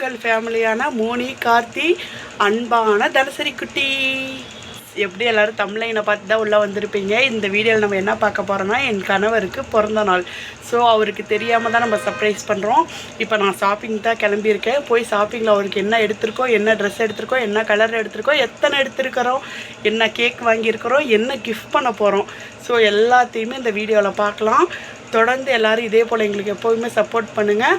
உங்கள் ஃபேமிலியான மோனி, கார்த்தி, அன்பான தனசரி குட்டி. எப்படி எல்லோரும் தமிழ்லைனை பார்த்து தான் உள்ளே வந்திருப்பீங்க. இந்த வீடியோவில் நம்ம என்ன பார்க்க போகிறோன்னா, என் கணவருக்கு பிறந்த நாள். ஸோ அவருக்கு தெரியாமல் தான் நம்ம சர்ப்ரைஸ் பண்ணுறோம். இப்போ நான் ஷாப்பிங் தான் கிளம்பியிருக்கேன். போய் ஷாப்பிங்கில் அவருக்கு என்ன எடுத்திருக்கோம், என்ன ட்ரெஸ் எடுத்திருக்கோம், என்ன கலர் எடுத்திருக்கோம், எத்தனை எடுத்துருக்கிறோம், என்ன கேக் வாங்கியிருக்கிறோம், என்ன கிஃப்ட் பண்ண போகிறோம். ஸோ எல்லாத்தையுமே இந்த வீடியோவில் பார்க்கலாம். தொடர்ந்து எல்லோரும் இதே போல் எங்களுக்கு எப்போதுமே சப்போர்ட் பண்ணுங்கள்.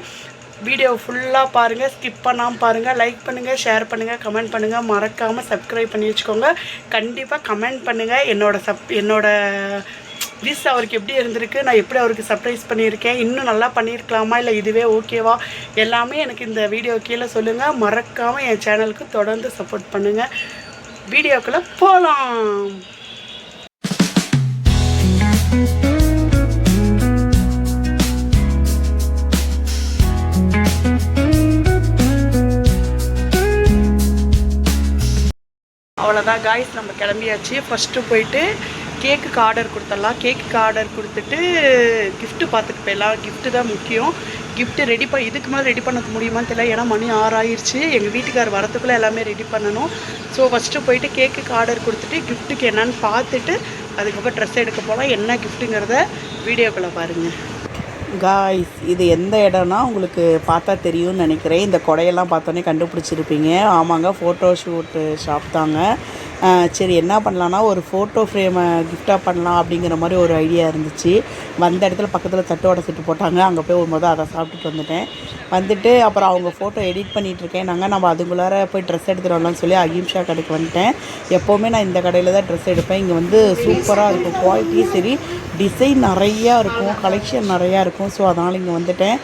வீடியோ ஃபுல்லாக பாருங்கள், ஸ்கிப் பண்ணாமல் பாருங்கள், லைக் பண்ணுங்கள், ஷேர் பண்ணுங்கள், கமெண்ட் பண்ணுங்கள், மறக்காமல் சப்ஸ்கிரைப் பண்ணி வச்சுக்கோங்க. கண்டிப்பாக கமெண்ட் பண்ணுங்கள் என்னோட விஷ் அவருக்கு எப்படி இருந்திருக்கு, நான் எப்படி அவருக்கு சர்ப்ரைஸ் பண்ணியிருக்கேன், இன்னும் நல்லா பண்ணியிருக்கலாமா, இல்லை இதுவே ஓகேவா, எல்லாமே எனக்கு இந்த வீடியோ கீழே சொல்லுங்கள். மறக்காமல் என் சேனலுக்கு தொடர்ந்து சப்போர்ட் பண்ணுங்கள். வீடியோக்குள்ளே போகலாம். அவ்வளோதான் காய்ஸ், நம்ம கிளம்பியாச்சு. ஃபஸ்ட்டு போயிட்டு கேக்குக்கு ஆர்டர் கொடுத்துடலாம். கேக்குக்கு ஆர்டர் கொடுத்துட்டு கிஃப்ட்டு பார்த்துட்டு போயிடலாம். கிஃப்ட்டு தான் முக்கியம். கிஃப்ட்டு ரெடி இதுக்கு மேலே ரெடி பண்ண முடியுமான்னு தெரியல, ஏன்னா மணி 6 ஆயிடுச்சு. எங்கள் வீட்டுக்கார் வரத்துக்குள்ளே எல்லாமே ரெடி பண்ணணும். ஸோ ஃபஸ்ட்டு போயிட்டு கேக்குக்கு ஆர்டர் கொடுத்துட்டு கிஃப்ட்டுக்கு என்னன்னு பார்த்துட்டு அதுக்கப்புறம் ட்ரெஸ் எடுக்க போகலாம். என்ன கிஃப்ட்டுங்கிறத வீடியோக்குள்ளே பாருங்கள். காய்ஸ், இது எந்த இடம்னா உங்களுக்கு பார்த்தா தெரியும்னு நினைக்கிறேன். இந்த கொடையெல்லாம் பார்த்தோன்னே கண்டுபிடிச்சிருப்பீங்க. ஆமாங்க, ஃபோட்டோ ஷூட்டு ஷாப் தாங்க. சரி, என்ன பண்ணலான்னா ஒரு ஃபோட்டோ ஃப்ரேமை கிஃப்டாக பண்ணலாம் அப்படிங்கிற மாதிரி ஒரு ஐடியா இருந்துச்சு. வந்த இடத்துல பக்கத்தில் தட்டுவடை செட்டு போட்டாங்க. அங்கே போய் ஒரு அதை சாப்பிட்டுட்டு வந்துட்டு அப்புறம் அவங்க ஃபோட்டோ எடிட் பண்ணிகிட்ருக்கேன். நம்ம அதுக்குள்ளார போய் ட்ரெஸ் எடுத்துகிட்டு வரலாம்னு சொல்லி அகிம்ஷா கடைக்கு வந்துட்டேன். எப்போவுமே நான் இந்த கடையில் தான் ட்ரெஸ் எடுப்பேன். இங்கே வந்து சூப்பராக இருக்கும், குவாலிட்டியும் சரி, டிசைன் நிறையா இருக்கும், கலெக்ஷன் நிறையா இருக்கும். ஸோ அதனால் இங்கே வந்துட்டேன்.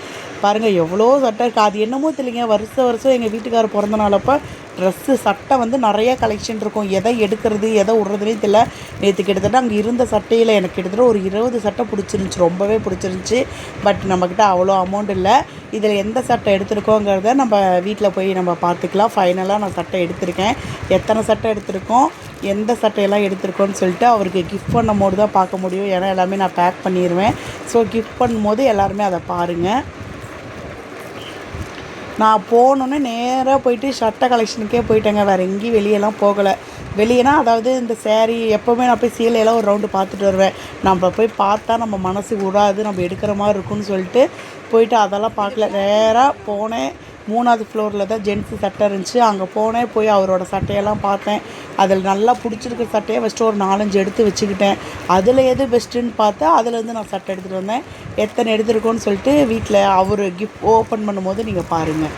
பாருங்கள் எவ்வளோ சட்டை இருக்குது. அது என்னமோ தெரியலைங்க, வருஷம் எங்கள் வீட்டுக்காரர் பிறந்த நாளப்போ ட்ரெஸ்ஸு சட்டை வந்து நிறையா கலெக்ஷன் இருக்கும். எதை எடுக்கிறது எதை விட்றதுனே தெரியல. நேற்று கிட்டத்தட்ட அங்கே இருந்த சட்டையில் எனக்கு கிட்டத்தட்ட ஒரு 20 சட்டை பிடிச்சிருந்துச்சி, ரொம்பவே பிடிச்சிருந்துச்சி. பட் நம்மக்கிட்ட அவ்வளோ அமௌண்ட் இல்லை. இதில் எந்த சட்டை எடுத்துருக்கோங்கிறத நம்ம வீட்டில் போய் நம்ம பார்த்துக்கலாம். ஃபைனலாக நான் சட்டை எடுத்திருக்கேன். எத்தனை சட்டை எடுத்திருக்கோம், எந்த சட்டையெல்லாம் எடுத்திருக்கோன்னு சொல்லிட்டு அவருக்கு கிஃப்ட் பண்ணும் போது தான் பார்க்க முடியும். ஏன்னா எல்லாமே நான் பேக் பண்ணிடுவேன். ஸோ கிஃப்ட் பண்ணும்போது எல்லாருமே அதை பாருங்கள். நான் போனோன்னே நேராக போயிட்டு சட்டை கலெக்ஷனுக்கே போயிட்டேங்க. வேறு எங்கேயும் வெளியெல்லாம் போகலை. வெளியேனா அதாவது இந்த சேரீ எப்போவுமே நான் போய் சீலையெல்லாம் ஒரு ரவுண்டு பார்த்துட்டு வருவேன். நம்ம போய் பார்த்தா நம்ம மனசு விடாது, நம்ம எடுக்கிற மாதிரி இருக்குன்னு சொல்லிட்டு போயிட்டு அதெல்லாம் பார்க்கல. நேராக போனேன். 3வது ஃப்ளோரில் தான் ஜென்ஸு சட்டை இருந்துச்சு. அங்கே போனேன். போய் அவரோட சட்டையெல்லாம் பார்த்தேன். அதில் நல்லா பிடிச்சிருக்கிற சட்டையை ஃபஸ்ட்டு ஒரு 4-5 எடுத்து வச்சுக்கிட்டேன். அதில் எது பெஸ்ட்டுன்னு பார்த்தா அதுலேருந்து நான் சட்டை எடுத்துகிட்டு வந்தேன். எத்தனை எடுத்துருக்கோன்னு சொல்லிட்டு வீட்டில் அவர் கிஃப்ட் ஓப்பன் பண்ணும்போது நீங்கள் பாருங்கள்.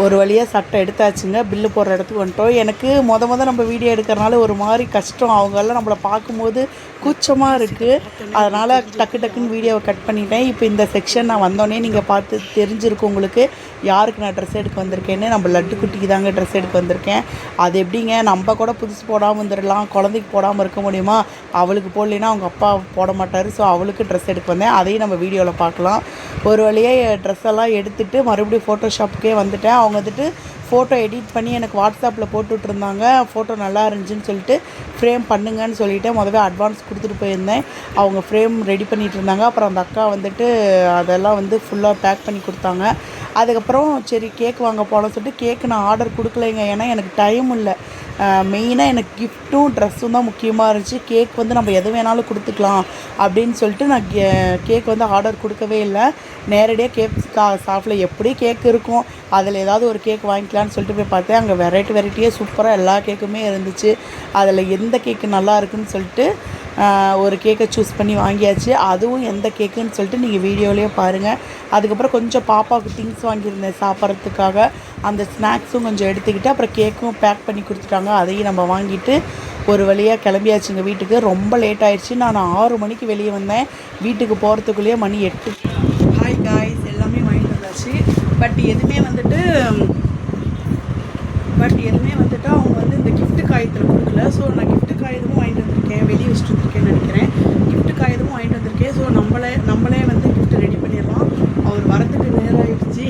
ஒரு வழியாக சட்டை எடுத்தாச்சுங்க. பில்லு போடுற இடத்துக்கு வந்துட்டோம். எனக்கு மொதல் நம்ம வீடியோ எடுக்கிறனால ஒரு மாதிரி கஷ்டம். அவங்கெல்லாம் நம்மளை பார்க்கும்போது கூச்சமாக இருக்குது. அதனால் டக்குன்னு வீடியோவை கட் பண்ணிட்டேன். இப்போ இந்த செக்ஷன் நான் வந்தோடனே நீங்கள் பார்த்து தெரிஞ்சிருக்கும் உங்களுக்கு யாருக்கு நான் ட்ரெஸ் எடுக்க வந்திருக்கேன்னு. நம்ம லட்டு குட்டிக்கு தாங்க ட்ரெஸ் எடுக்க வந்திருக்கேன். அது எப்படிங்க, நம்ம கூட புதுசு போடாமல் வந்துடலாம், குழந்தைக்கு போடாமல் இருக்க முடியுமா? அவளுக்கு போடலைன்னா அவங்க அப்பா போட மாட்டார். ஸோ அவளுக்கு ட்ரெஸ் எடுக்க வந்தேன். அதையும் நம்ம வீடியோவில் பார்க்கலாம். ஒரு வழியாக ட்ரெஸ் எல்லாம் எடுத்துகிட்டு மறுபடியும் ஃபோட்டோஷாப்புக்கே வந்துட்டேன். அவங்க வந்துட்டு ஃபோட்டோ எடிட் பண்ணி எனக்கு வாட்ஸ்அப்பில் போட்டுட்ருந்தாங்க. ஃபோட்டோ நல்லா இருந்துச்சுன்னு சொல்லிட்டு ஃப்ரேம் பண்ணுங்கன்னு சொல்லிவிட்டு முதல்ல அட்வான்ஸ் கொடுத்துட்டு போயிருந்தேன். அவங்க ஃப்ரேம் ரெடி பண்ணிகிட்டு இருந்தாங்க. அப்புறம் அந்த அக்கா வந்துட்டு அதெல்லாம் வந்து ஃபுல்லாக பேக் பண்ணி கொடுத்தாங்க. அதுக்கப்புறம் சரி கேக் வாங்க போகலான்னு சொல்லிட்டு கேக்கு நான் ஆர்டர் கொடுக்கலைங்க. ஏன்னா எனக்கு டைம் இல்லை. மெயினாக எனக்கு கிஃப்ட்டும் ட்ரெஸ்ஸும் தான் முக்கியமாக இருந்துச்சு. கேக் வந்து நம்ம எது வேணாலும் கொடுத்துக்கலாம் அப்படின்னு சொல்லிட்டு நான் கேக் வந்து ஆர்டர் கொடுக்கவே இல்லை. நேரடியாக கேக் ஷாப்பில் எப்படி கேக் இருக்கும், அதில் ஏதாவது ஒரு கேக் வாங்கிக்கலான்னு சொல்லிட்டு போய் பார்த்தேன். அங்கே வெரைட்டியாக சூப்பராக எல்லா கேக்குமே இருந்துச்சு. அதில் எந்த கேக்கு நல்லா இருக்குன்னு சொல்லிட்டு ஒரு கேக்கை சூஸ் பண்ணி வாங்கியாச்சு. அதுவும் எந்த கேக்குன்னு சொல்லிட்டு நீங்கள் வீடியோலேயே பாருங்கள். அதுக்கப்புறம் கொஞ்சம் பாப்பாவுக்கு திங்ஸ் வாங்கியிருந்தேன் சாப்பிட்றதுக்காக. அந்த ஸ்நாக்ஸும் கொஞ்சம் எடுத்துக்கிட்டு அப்புறம் கேக்கும் பேக் பண்ணி கொடுத்துட்டாங்க. அதையும் நம்ம வாங்கிட்டு ஒரு வழியாக கிளம்பியாச்சுங்க வீட்டுக்கு. ரொம்ப லேட் ஆயிடுச்சு. நான் 6 மணிக்கு வெளியே வந்தேன். வீட்டுக்கு போகிறதுக்குள்ளேயே மணி 8. ஹாய் காய்ஸ், எல்லாமே வாங்கிட்டு வந்தாச்சு. பட் எதுவுமே வந்துட்டு அவங்க வந்து இந்த கிஃப்ட்டு காயத்தில் கொடுக்கல. ஸோ நான் கிஃப்ட்டு காகிதமும் வாங்கிட்டு வந்திருக்கேன், வெளியே வச்சுட்டு வந்திருக்கேன்னு நினைக்கிறேன். கிஃப்ட்டு காகிதமும் வாங்கிட்டு வந்திருக்கேன். ஸோ நம்மளே வந்து கிஃப்ட்டு ரெடி பண்ணிடலாம். அவர் வரதுக்கு நேரம் ஆகிடுச்சு.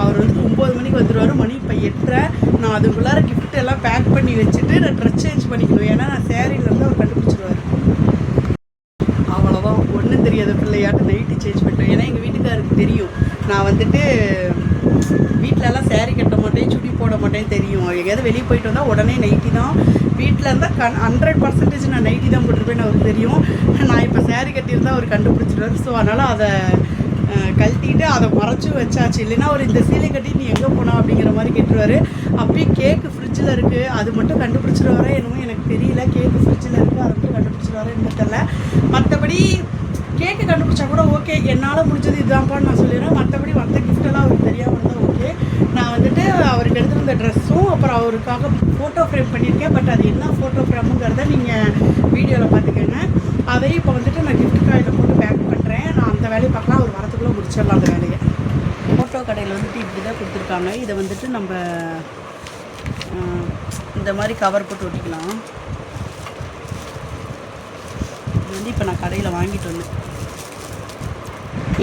அவர் வந்து 9 மணிக்கு வந்துடுவார். மணி இப்போ 8:30. நான் அதுக்குள்ளார கிஃப்ட் எல்லாம் பேக் பண்ணி வச்சுட்டு நான் ட்ரெஸ் சேஞ்ச் பண்ணிக்கணும். ஏன்னா நான் சேரீலேருந்து அவர் கண்டுபிடிச்சிடுவார். அவ்வளோதான், ஒன்றும் தெரியாத பிள்ளையாட்டு நைட்டு சேஞ்ச் பண்ணிட்டேன். ஏன்னா எங்கள் வீட்டுக்காருக்கு தெரியும் நான் வந்துட்டு வீட்டிலலாம் சேரீ கட்ட மாட்டேன். மாட்டேன்னு தெரியும். எங்கேயாவது வெளியே போயிட்டு வந்தால் உடனே நைட்டி தான், வீட்டில் இருந்தால் 100% நான் நைட்டி தான் போட்டிருப்பேன்னு அவருக்கு தெரியும். நான் இப்போ சேரீ கட்டியிருந்தால் அவர் கண்டுபிடிச்சிடுவார். ஸோ அதனால் அதை கழட்டிட்டு அதை மறைச்சி வச்சாச்சு. இல்லைன்னா அவர் இந்த சீலை கட்டி நீ எங்கே போனா அப்படிங்கிற மாதிரி கேட்டுருவார். அப்படியே கேக்கு ஃப்ரிட்ஜில் இருக்குது, அது மட்டும் கண்டுபிடிச்சிடுவாரே என்னமோ எனக்கு தெரியல. கேக்கு ஃப்ரிட்ஜில் இருக்குது, அதை மட்டும் கண்டுபிடிச்சிடுவாரே என்னமோ தெரியல. மற்றபடி கேக்கு கண்டுபிடிச்சா கூட ஓகே, என்னால் முடிஞ்சது இதுதான்ப்பான்னு நான் சொல்லிடுறேன். மற்றபடி மற்ற கிஃப்டெல்லாம் அவருக்கு தெரியாமல் இருந்தால் ஓகே. நான் வந்துட்டு அவருக்கு எடுத்துருந்த ட்ரெஸ்ஸும் அப்புறம் அவருக்காக ஃபோட்டோ ஃப்ரேம் பண்ணியிருக்கேன். பட் அது என்ன ஃபோட்டோ ஃப்ரேமுங்கிறத நீங்கள் வீடியோவில் பார்த்துக்கோங்க. அதையும் இப்போ வந்துட்டு நான் கிஃப்ட் கார்டில் போட்டு பேக் பண்ணுறேன். நான் அந்த வேலையை பார்க்கலாம், அவர் வரத்துக்குள்ளே முடிச்சிடலாம் அந்த வேலையை. ஃபோட்டோ கடையில் வந்துட்டு இப்படி தான் கொடுத்துருக்காங்க. இதை வந்துட்டு நம்ம இந்த மாதிரி கவர் போட்டு ஒட்டிக்கலாம். இது வந்து இப்போ நான் கடையில் வாங்கிட்டு வந்தேன்.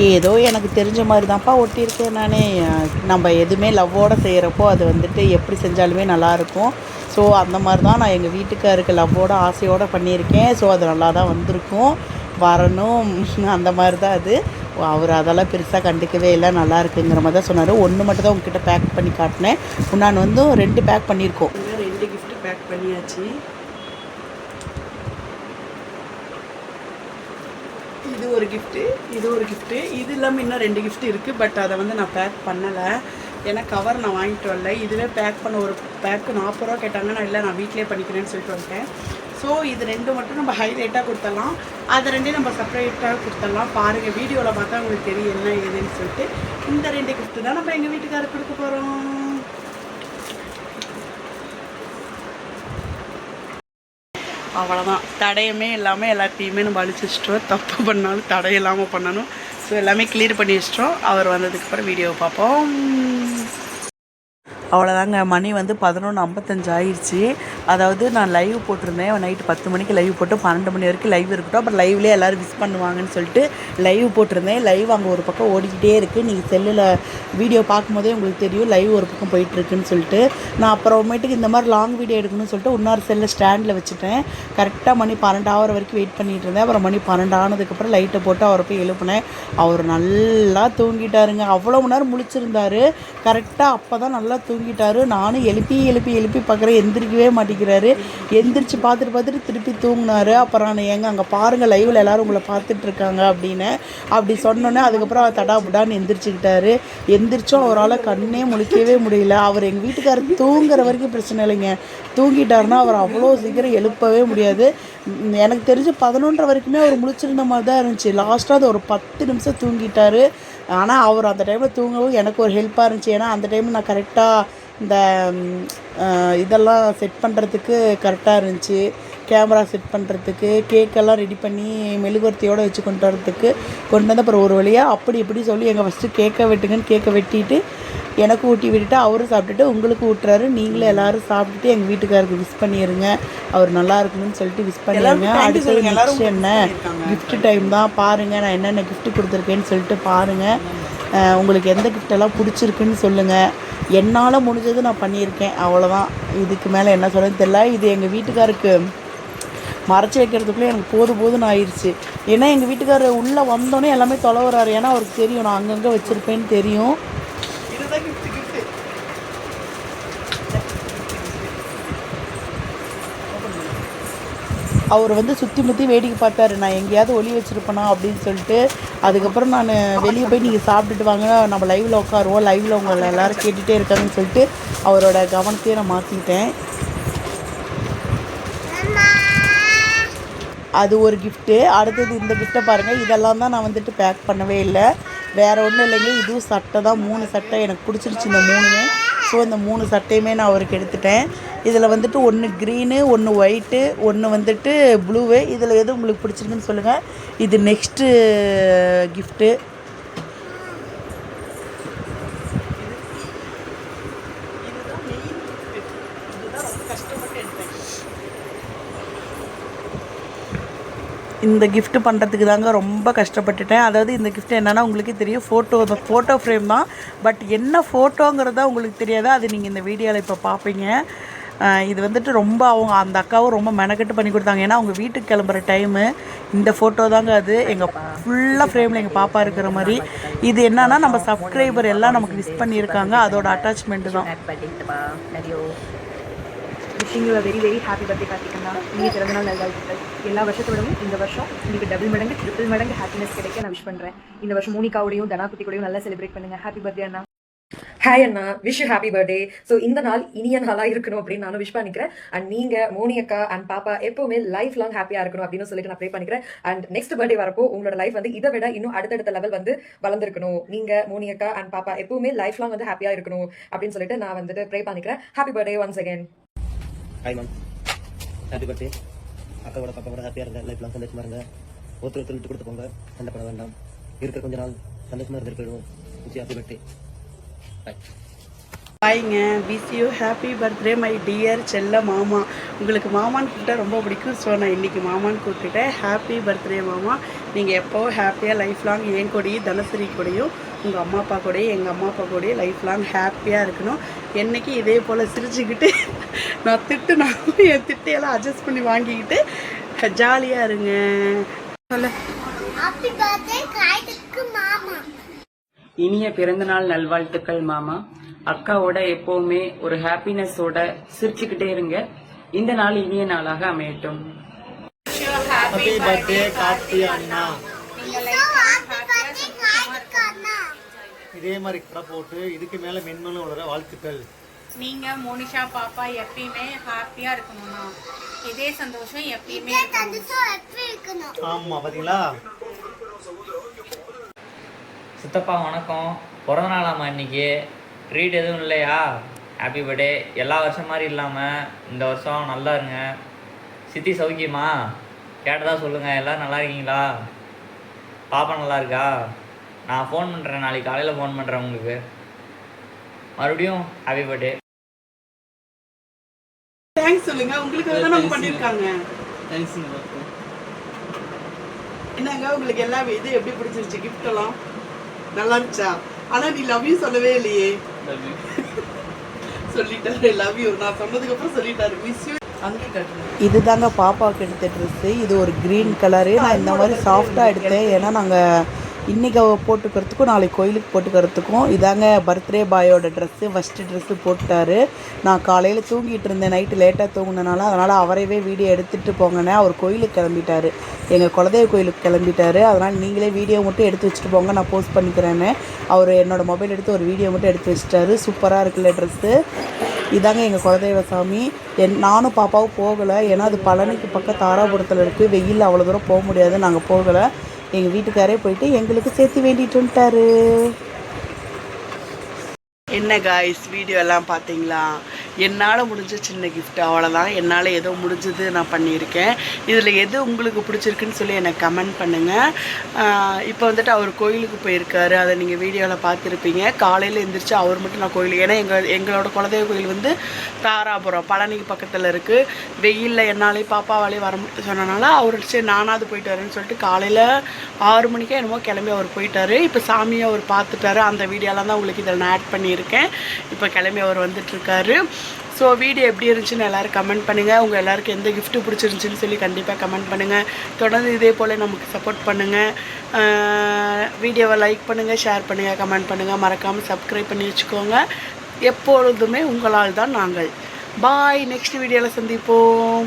ஏதோ எனக்கு தெரிஞ்ச மாதிரி தான்ப்பா ஒட்டியிருக்கேன் நானே. நம்ம எதுவுமே லவ்வோடு செய்கிறப்போ அது வந்துட்டு எப்படி செஞ்சாலுமே நல்லாயிருக்கும். ஸோ அந்த மாதிரி தான் நான் எங்கள் வீட்டுக்காருக்கு லவ்வோட ஆசையோடு பண்ணியிருக்கேன். ஸோ அது நல்லா தான் வந்திருக்கும், வரணும், அந்த மாதிரி தான் அது. அவர் அதெல்லாம் பெருசாக கண்டுக்கவே இல்லை, நல்லா இருக்குங்கிற மாதிரி தான் சொன்னார். ஒன்று மட்டும் தான் உங்ககிட்ட பேக் பண்ணி காட்டினேன். நான் வந்து 2 பேக் பண்ணியிருக்கோம். 2 கிஃப்ட் பேக் பண்ணியாச்சு. இது ஒரு கிஃப்ட்டு, இது ஒரு கிஃப்ட்டு. இது இல்லாமல் இன்னும் 2 கிஃப்ட் இருக்குது. பட் அதை வந்து நான் பேக் பண்ணலை, ஏன்னா கவர் நான் வாங்கிட்டு வரல. இதுவே பேக் பண்ண ஒரு பேக்கு 40 ரூபா கேட்டாங்க. நான் இல்லை, நான் வீட்டிலே பண்ணிக்கிறேன்னு சொல்லிட்டு வந்துட்டேன். ஸோ இது 2 மட்டும் நம்ம ஹைலைட்டாக கொடுத்துடலாம், அது 2 நம்ம செப்பரேட்டாக கொடுத்துடலாம். பாருங்கள், வீடியோவில் பார்த்தா உங்களுக்கு தெரியும் என்ன ஏதுன்னு சொல்லிட்டு. இந்த 2 கிஃப்ட்டு தான் நம்ம எங்கள் வீட்டுக்காரருக்கு கொடுக்க போகிறோம். அவ்வளோதான், தடையுமே இல்லாமல் எல்லாத்தையுமே நம்ம அழிச்சு வச்சிட்டோம். தப்பு பண்ணாலும் தடை இல்லாமல் பண்ணணும். ஸோ எல்லாமே கிளியர் பண்ணி வச்சிட்டோம். அவர் வந்ததுக்கப்புறம் வீடியோவை பார்ப்போம். அவ்வளோதாங்க, மணி வந்து 11:55 ஆயிடுச்சு. அதாவது நான் லைவ் போட்டிருந்தேன், நைட்டு 10 மணிக்கு லைவ் போட்டு 12 மணி வரைக்கும் லைவ் இருக்கட்டும், அப்புறம் லைவ்லேயே எல்லோரும் விஷ் பண்ணுவாங்கன்னு சொல்லிட்டு லைவ் போட்டிருந்தேன். லைவ் அங்கே ஒரு பக்கம் ஓடிக்கிட்டே இருக்குது. நீங்கள் செல்லில் வீடியோ பார்க்கும்போதே உங்களுக்கு தெரியும் லைவ் ஒரு பக்கம் போயிட்டுருக்குன்னு சொல்லிட்டு. நான் அப்புறமேட்டுக்கு இந்த மாதிரி லாங் வீடியோ எடுக்கணும்னு சொல்லிட்டு இன்னொரு செல்லில் ஸ்டாண்டில் வச்சுட்டேன். கரெக்டாக மணி 12 ஆகிற வரைக்கும் வெயிட் பண்ணிகிட்டு இருந்தேன். அப்புறம் மணி 12 ஆனதுக்கப்புறம் லைட்டை போட்டு அவரை போய் எழுப்புனேன். அவர் நல்லா தூங்கிட்டாருங்க. அவ்வளோ மணி நேரம் முழிச்சிருந்தார். கரெக்டாக அப்போ தான் நல்லா தூங்கிட்டாரு. நானும் எழுப்பி பார்க்குறேன், எந்திரிக்கவே மாட்டேங்கிறாரு. எந்திரிச்சு பார்த்துட்டு திருப்பி தூங்கினாரு. அப்புறம் நான் ஏங்க அங்கே பாருங்கள் லைவில் எல்லோரும் உங்களை பார்த்துட்ருக்காங்க அப்படின்னு அப்படி சொன்னோன்னே அதுக்கப்புறம் அவர் தடாபுடான்னு எந்திரிச்சுக்கிட்டாரு. எந்திரிச்சோம் அவரால் கண்ணே முழிக்கவே முடியல. அவர் எங்கள் வீட்டுக்காரர் தூங்குற வரைக்கும் பிரச்சனை இல்லைங்க, தூங்கிட்டாருன்னா அவர் அவ்வளோ சீக்கிரம் எழுப்பவே முடியாது. எனக்கு தெரிஞ்சு 11:30 வரைக்குமே அவர் முழிச்சிருந்த மாதிரி தான் இருந்துச்சு. லாஸ்ட்டாக அது ஒரு 10 நிமிஷம் தூங்கிட்டார். ஆனால் அவர் அந்த டைமில் தூங்கவும் எனக்கு ஒரு ஹெல்ப்பாக இருந்துச்சு. ஏன்னா அந்த டைமில் நான் கரெக்டாக இந்த இதெல்லாம் செட் பண்ணுறதுக்கு கரெக்டாக இருந்துச்சு. கேமரா செட் பண்ணுறதுக்கு, கேக்கெல்லாம் ரெடி பண்ணி மெழுகுவர்த்தியோடு வச்சு கொண்டு வரதுக்கு கொண்டு வந்து அப்புறம் ஒரு வழியாக அப்படி இப்படி சொல்லி எங்கள் ஃபஸ்ட்டு கேக்கை வெட்டுங்கன்னு கேக்கை வெட்டிட்டு எனக்கு ஊட்டி விட்டுட்டு அவரும் சாப்பிட்டுட்டு உங்களுக்கு ஊட்டுறாரு. நீங்களும் எல்லோரும் சாப்பிட்டுட்டு எங்கள் வீட்டுக்காருக்கு விஷ் பண்ணிடுங்க, அவர் நல்லா இருக்கணும்னு சொல்லிட்டு விஷ் பண்ணிடுங்க. அடுத்தது நெக்ஸ்ட் என்ன கிஃப்ட் டைம் தான். பாருங்கள் நான் என்னென்ன கிஃப்ட் கொடுத்துருக்கேன்னு சொல்லிட்டு பாருங்கள். உங்களுக்கு எந்த கிஃப்டெல்லாம் பிடிச்சிருக்குன்னு சொல்லுங்கள். என்னால் முடிஞ்சது நான் பண்ணியிருக்கேன், அவ்வளோதான். இதுக்கு மேலே என்ன சொல்கிறேன்னு தெரியல. இது எங்கள் வீட்டுக்காருக்கு மறைச்சி வைக்கிறதுக்குள்ளே எனக்கு போதும்னு ஆயிடுச்சு. ஏன்னா எங்கள் வீட்டுக்காரர் உள்ளே வந்தோடனே எல்லாமே தொலைவராரு. ஏன்னா அவருக்கு தெரியும் நான் அங்கங்கே வச்சுருப்பேன்னு தெரியும். இதுதான் கிஃப்ட். அவர் வந்து சுற்றி முற்றி வேடிக்கை பார்த்தாரு, நான் எங்கேயாவது ஒளி வச்சுருப்பேனா அப்படின்னு சொல்லிட்டு. அதுக்கப்புறம் நான் வெளியே போய் நீங்கள் சாப்பிட்டுட்டு வாங்க, நம்ம லைவில் உட்காருவோம், லைவில் உங்களை எல்லோரும் கேட்டுகிட்டே இருக்காங்கன்னு சொல்லிட்டு அவரோட கவனத்தையே நான் மாற்றிக்கிட்டேன். அது ஒரு கிஃப்ட்டு. அடுத்தது இந்த கிஃப்ட்டை பாருங்கள். இதெல்லாம் தான் நான் வந்துட்டு பேக் பண்ணவே இல்லை, வேறு ஒன்றும் இல்லைங்க. இதுவும் சட்டை தான், 3 சட்டை எனக்கு பிடிச்சிருச்சு இந்த 3மே. ஸோ இந்த 3 சட்டையுமே நான் அவருக்கு எடுத்துட்டேன். இதில் வந்துட்டு ஒன்று க்ரீனு, ஒன்று ஒயிட்டு, ஒன்று வந்துட்டு ப்ளூவு. இதில் எது உங்களுக்கு பிடிச்சிருக்குன்னு சொல்லுங்கள். இது நெக்ஸ்ட்டு கிஃப்ட்டு. இந்த கிஃப்ட் பண்ணுறதுக்கு தாங்க ரொம்ப கஷ்டப்பட்டுட்டேன். அதாவது இந்த கிஃப்ட் என்னென்னா உங்களுக்கே தெரியும், ஃபோட்டோ ஃப்ரேம் தான். பட் என்ன ஃபோட்டோங்கிறதா உங்களுக்கு தெரியாதா, அது நீங்கள் இந்த வீடியோவில் இப்போ பார்ப்பீங்க. இது வந்துட்டு ரொம்ப அவங்க அந்த அக்காவும் ரொம்ப மெனக்கெட்டு பண்ணி கொடுத்தாங்க. ஏன்னா அவங்க வீட்டுக்கு கிளம்புற டைமு இந்த ஃபோட்டோ தாங்க அது எங்கள் ஃபுல்லாக ஃப்ரேமில் எங்கள் பாப்பா இருக்கிற மாதிரி. இது என்னன்னா நம்ம சப்ஸ்கிரைபர் எல்லாம் நமக்கு விஷ் பண்ணியிருக்காங்க, அதோட அட்டாச்மெண்ட்டு தான். Wishing you very very happy birthday கார்த்திகண்ணா. நீங்கள் பிறந்தநாள் நல்வாழ்த்துக்கள். எல்லா வருஷத்தோடவும் இந்த வருஷம் உங்களுக்கு டபுள் மடங்கு ட்ரிபிள் மடங்கு ஹாப்பினஸ் கிடைக்க நான் விஷ் பண்ணுறேன். இந்த வருஷம் மோனிகாவோடையும் தனாகுட்டி கூடயும் நல்லா செலிப்ரேட் பண்ணுங்கள். Happy birthday Anna. Hi Anna, wish you happy birthday. So இந்த நாள் இனிய நாளாக இருக்கணும் அப்படின்னு நானும் விஷ் பண்ணிக்கிறேன். அண்ட் நீங்கள் மோனி அக்கா அண்ட் பாப்பா எப்பவுமே லைஃப் லாங் ஹாப்பியாக இருக்கணும் அப்படின்னு சொல்லிட்டு நான் ப்ரே பண்ணிக்கிறேன். அண்ட் நெக்ஸ்ட் பர்த்டே வரப்போ உங்களோட லைஃப் வந்து இதை விட இன்னும் அடுத்தடுத்த லெவல் வந்து வளர்ந்துருக்கணும். நீங்கள் மோனி அக்கா அண்ட் பாப்பா எப்பவுமே லைஃப் லாங் வந்து ஹாப்பியாக இருக்கணும் அப்படின்னு சொல்லிட்டு நான் வந்துட்டு ப்ரே பண்ணிக்கிறேன். Happy birthday once again. Hi ma'am, happy birthday. அக்காவோட பாப்பாவோட ஹாப்பியாக இருங்க, லைஃப் லாங் சந்தோஷமாக இருங்க. ஒருத்தர் விட்டு கொடுத்து போங்க, சண்டை பண்ண வேண்டாம். இருக்கிற கொஞ்ச நாள் சந்தோஷமாக இருந்துருக்கணும். Happy birthday. பாய். பாய்ங்க. Wish you happy birthday my dear செல்ல மாமா. உங்களுக்கு மாமான்னு கூப்பிட்டா ரொம்ப பிடிக்கும். ஸோ நான் இன்றைக்கி மாமான்னு கூப்பிட்டுட்டேன். ஹாப்பி பர்த்டே மாமா. நீங்கள் எப்போவும் ஹாப்பியாக லைஃப் லாங் என் கூடயும் தனஸ்ரீ கூடயும் உங்கள் அம்மா அப்பா கூடயும் எங்கள் அம்மா அப்பா கூடயும் லைஃப் லாங் ஹாப்பியாக இருக்கணும். என்றைக்கு இதே போல் சிரிச்சுக்கிட்டு நான் திட்டுனாலும் என் திட்டையெல்லாம் அட்ஜஸ்ட் பண்ணி வாங்கிக்கிட்டு ஜாலியாக இருங்க. சொல்ல இனிய பிறந்தநாள் நல்வாழ்த்துக்கள் மாமா. அக்காவோட எப்பவுமே ஒரு ஹாப்பினஸோட சிரிச்சுக்கிட்டே இருங்க. இந்த நாள் இனிய நாளாக அமையட்டும். ஹாப்பி பர்த்டே கார்த்தி அண்ணா. இதே மாதிரி கடை போட்டு இதுக்கு மேல மென்மேலும் வளர வாழ்த்துக்கள். நீங்க மோனிஷா பாப்பா எப்பயுமே ஹாப்பியா இருக்கணும்னா இதே சந்தோஷம் எப்பயுமே இருக்கணும். ஆமா, பாத்தீங்களா? சித்தப்பா வணக்கம். பிறந்த நாளாம்மா இன்னைக்கு. ட்ரீட் எதுவும் இல்லையா? Happy birthday. எல்லா வருஷம் மாதிரி இல்லாமல் இந்த வருஷம் நல்லா இருங்க. சித்தி சௌக்கியமா? கேட்டதா சொல்லுங்கள். எல்லோரும் நல்லா இருக்கீங்களா? பாப்பா நல்லா இருக்கா? நான் ஃபோன் பண்ணுறேன், நாளைக்கு காலையில் ஃபோன் பண்ணுறேன் உங்களுக்கு. மறுபடியும் ஹாப்பி பர்த்டே. தேங்க்ஸ் சொல்லுங்க. உங்களுக்கு தான் நம்ம பண்ணியிருக்காங்க. என்னங்க உங்களுக்கு எல்லா இது எப்படி பிடிச்சிருச்சு? கிஃப்ட் எல்லாம் நல்லா இருந்துச்சா? ஆனா நீ லவ் யூ சொல்லவே இல்லையே. சொல்லிட்டாரு லவ் யூ. நான் சொன்னதுக்கு அப்புறம் சொல்லிட்டாரு மிஸ் யூ. இதுதாங்க பாப்பாவுக்கு எடுத்த ட்ரெஸ்ஸு. இது ஒரு க்ரீன் கலரு. நான் இந்த மாதிரி சாஃப்டாக எடுத்தேன். ஏன்னா நாங்கள் இன்றைக்கி போட்டுக்கிறதுக்கும் நாளைக்கு கோயிலுக்கு போட்டுக்கிறதுக்கும். இதாங்க பர்த்டே பாயோட ட்ரெஸ்ஸு. ஃபஸ்ட்டு ட்ரெஸ்ஸு போட்டார். நான் காலையில் தூங்கிட்டு இருந்தேன், நைட்டு லேட்டாக தூங்கினனால. அதனால் அவரையவே வீடியோ எடுத்துகிட்டு போங்கண்ணே. அவர் கோயிலுக்கு கிளம்பிட்டார், எங்கள் குலதெய்வ கோயிலுக்கு கிளம்பிட்டார். அதனால் நீங்களே வீடியோ மட்டும் எடுத்து வச்சுட்டு போங்க, நான் போஸ்ட் பண்ணிக்கிறேன்னு. அவர் என்னோடய மொபைல் எடுத்து ஒரு வீடியோ மட்டும் எடுத்து வச்சிட்டாரு. சூப்பராக இருக்குல்ல ட்ரெஸ்ஸு. இதாங்க எங்கள் குலதெய்வ சாமி. நானும் பாப்பாவும் போகலை, ஏன்னா அது பழனிக்கு பக்கம் தாராபுரத்தில் இருக்குது. வெயில் அவ்வளோ தூரம் போக முடியாது, நாங்கள் போகலை. எங்கள் வீட்டுக்காரே போயிட்டு எங்களுக்கு சேர்த்து வேண்டிட்டு வந்துட்டாரு. என்ன காய்ஸ், வீடியோ எல்லாம் பார்த்தீங்களா? என்னால் முடிஞ்ச சின்ன கிஃப்ட் அவ்வளோதான். என்னால் ஏதோ முடிஞ்சது நான் பண்ணியிருக்கேன். இதில் எது உங்களுக்கு பிடிச்சிருக்குன்னு சொல்லி எனக்கு கமெண்ட் பண்ணுங்கள். இப்போ வந்துட்டு அவர் கோயிலுக்கு போயிருக்காரு, அதை நீங்கள் வீடியோவில் பார்த்துருப்பீங்க. காலையில் எழுந்திரிச்சு அவர் மட்டும் நான் கோயில், ஏன்னா எங்களோட குலதெய்வ கோயில் வந்து தாராபுரம் பழனிக்கு பக்கத்தில் இருக்குது. வெயிலில் என்னாலே பாப்பாவாலே வர சொன்னனால அவர் சரி நானாவது போயிட்டு வரேன்னு சொல்லிட்டு காலையில் 6 மணிக்கே என்னமோ கிளம்பி அவர் போயிட்டார். இப்போ சாமியை அவர் பார்த்துட்டாரு. அந்த வீடியோலாம் தான் உங்களுக்கு இதில் நான் ஆட் பண்ணியிருக்கேன். இப்போ கிளம்பி அவர் வந்துட்டுருக்காரு. ஸோ வீடியோ எப்படி இருந்துச்சுன்னு எல்லோரும் கமெண்ட் பண்ணுங்கள். உங்கள் எல்லாருக்கும் எந்த கிஃப்ட்டு பிடிச்சிருந்துச்சின்னு சொல்லி கண்டிப்பாக கமெண்ட் பண்ணுங்கள். தொடர்ந்து இதே போல் நமக்கு சப்போர்ட் பண்ணுங்கள். வீடியோவை லைக் பண்ணுங்கள், ஷேர் பண்ணுங்கள், கமெண்ட் பண்ணுங்கள். மறக்காமல் சப்ஸ்கிரைப் பண்ணி வச்சுக்கோங்க. எப்பொழுதுமே உங்களால் தான் நாங்கள். பாய். நெக்ஸ்ட் வீடியோவில் சந்திப்போம்.